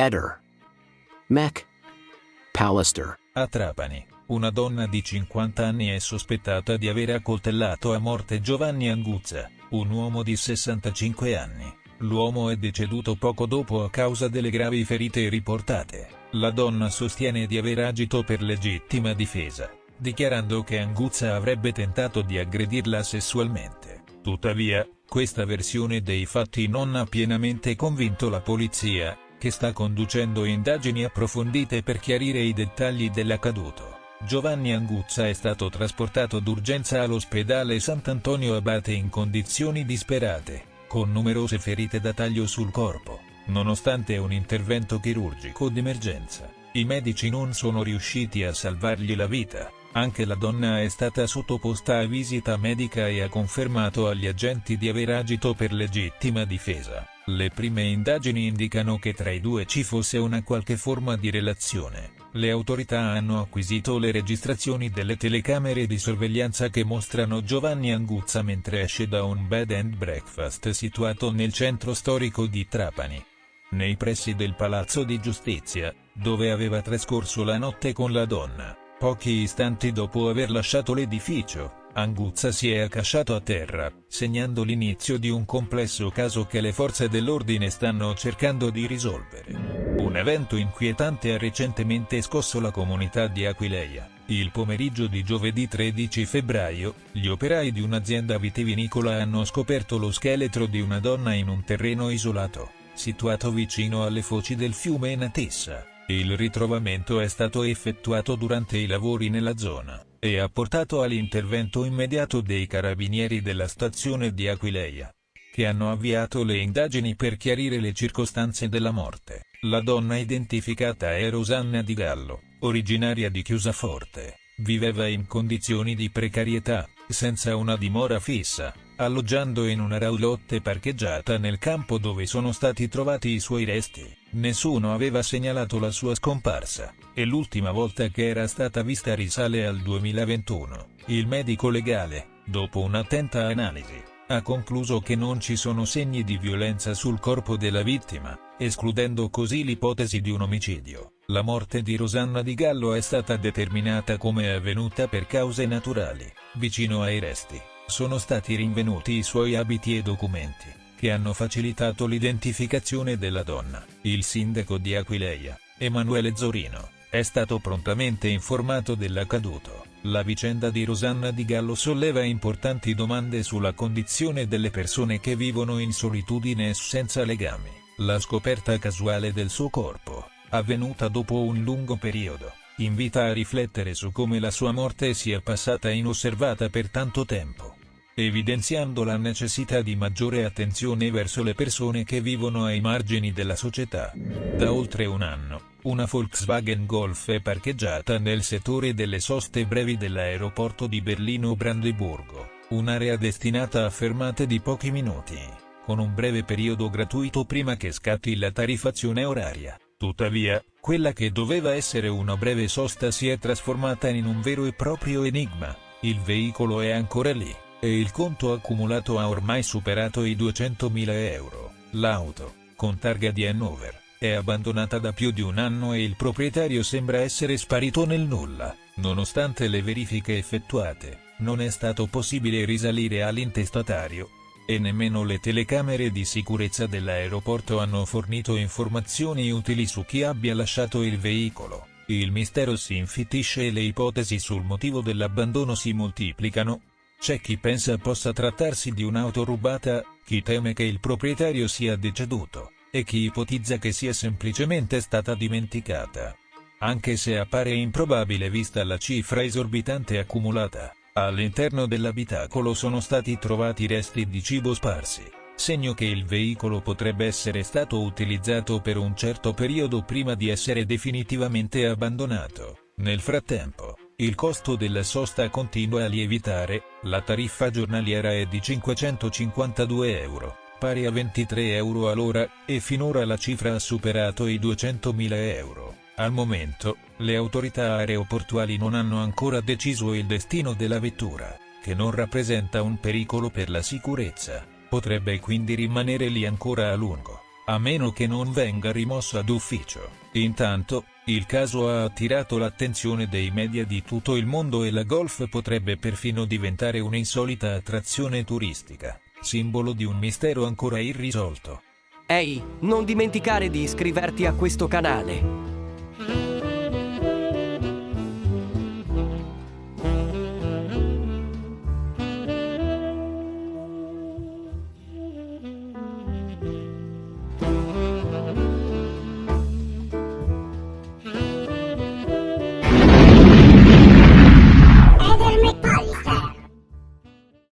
Eder. Mech. Pallister. A Trapani, una donna di 50 anni è sospettata di aver accoltellato a morte Giovanni Anguzza, un uomo di 65 anni. L'uomo è deceduto poco dopo a causa delle gravi ferite riportate. La donna sostiene di aver agito per legittima difesa, dichiarando che Anguzza avrebbe tentato di aggredirla sessualmente. Tuttavia, questa versione dei fatti non ha pienamente convinto la polizia, che sta conducendo indagini approfondite per chiarire i dettagli dell'accaduto. Giovanni Anguzza è stato trasportato d'urgenza all'ospedale Sant'Antonio Abate in condizioni disperate, con numerose ferite da taglio sul corpo. Nonostante un intervento chirurgico d'emergenza, i medici non sono riusciti a salvargli la vita. Anche la donna è stata sottoposta a visita medica e ha confermato agli agenti di aver agito per legittima difesa. Le prime indagini indicano che tra i due ci fosse una qualche forma di relazione. Le autorità hanno acquisito le registrazioni delle telecamere di sorveglianza che mostrano Giovanni Anguzza mentre esce da un bed and breakfast situato nel centro storico di Trapani, nei pressi del Palazzo di Giustizia, dove aveva trascorso la notte con la donna. Pochi istanti dopo aver lasciato l'edificio, Anguzza si è accasciato a terra, segnando l'inizio di un complesso caso che le forze dell'ordine stanno cercando di risolvere. Un evento inquietante ha recentemente scosso la comunità di Aquileia. Il pomeriggio di giovedì 13 febbraio, gli operai di un'azienda vitivinicola hanno scoperto lo scheletro di una donna in un terreno isolato, situato vicino alle foci del fiume Natessa. Il ritrovamento è stato effettuato durante i lavori nella zona, e ha portato all'intervento immediato dei carabinieri della stazione di Aquileia, che hanno avviato le indagini per chiarire le circostanze della morte. La donna identificata è Rosanna Di Gallo, originaria di Chiusaforte. Viveva in condizioni di precarietà, senza una dimora fissa, alloggiando in una roulotte parcheggiata nel campo dove sono stati trovati i suoi resti. Nessuno aveva segnalato la sua scomparsa, e l'ultima volta che era stata vista risale al 2021. Il medico legale, dopo un'attenta analisi, ha concluso che non ci sono segni di violenza sul corpo della vittima, escludendo così l'ipotesi di un omicidio. La morte di Rosanna Di Gallo è stata determinata come avvenuta per cause naturali. Vicino ai resti, sono stati rinvenuti i suoi abiti e documenti, che hanno facilitato l'identificazione della donna. Il sindaco di Aquileia, Emanuele Zorino, è stato prontamente informato dell'accaduto. La vicenda di Rosanna Di Gallo solleva importanti domande sulla condizione delle persone che vivono in solitudine e senza legami. La scoperta casuale del suo corpo, avvenuta dopo un lungo periodo, invita a riflettere su come la sua morte sia passata inosservata per tanto tempo, evidenziando la necessità di maggiore attenzione verso le persone che vivono ai margini della società. Da oltre un anno, una Volkswagen Golf è parcheggiata nel settore delle soste brevi dell'aeroporto di Berlino-Brandeburgo, un'area destinata a fermate di pochi minuti, con un breve periodo gratuito prima che scatti la tariffazione oraria. Tuttavia, quella che doveva essere una breve sosta si è trasformata in un vero e proprio enigma. Il veicolo è ancora lì, e il conto accumulato ha ormai superato i 200.000 euro. L'auto, con targa di Hannover, è abbandonata da più di un anno e il proprietario sembra essere sparito nel nulla. Nonostante le verifiche effettuate, non è stato possibile risalire all'intestatario, e nemmeno le telecamere di sicurezza dell'aeroporto hanno fornito informazioni utili su chi abbia lasciato il veicolo. Il mistero si infittisce e le ipotesi sul motivo dell'abbandono si moltiplicano. C'è chi pensa possa trattarsi di un'auto rubata, chi teme che il proprietario sia deceduto, e chi ipotizza che sia semplicemente stata dimenticata. Anche se appare improbabile vista la cifra esorbitante accumulata, all'interno dell'abitacolo sono stati trovati resti di cibo sparsi, segno che il veicolo potrebbe essere stato utilizzato per un certo periodo prima di essere definitivamente abbandonato. Nel frattempo, il costo della sosta continua a lievitare, la tariffa giornaliera è di 552 euro, pari a 23 euro all'ora, e finora la cifra ha superato i 200.000 euro. Al momento, le autorità aeroportuali non hanno ancora deciso il destino della vettura, che non rappresenta un pericolo per la sicurezza, potrebbe quindi rimanere lì ancora a lungo. a meno che non venga rimossa d'ufficio. Intanto, il caso ha attirato l'attenzione dei media di tutto il mondo e la golf potrebbe perfino diventare un'insolita attrazione turistica, simbolo di un mistero ancora irrisolto. Ehi, non dimenticare di iscriverti a questo canale.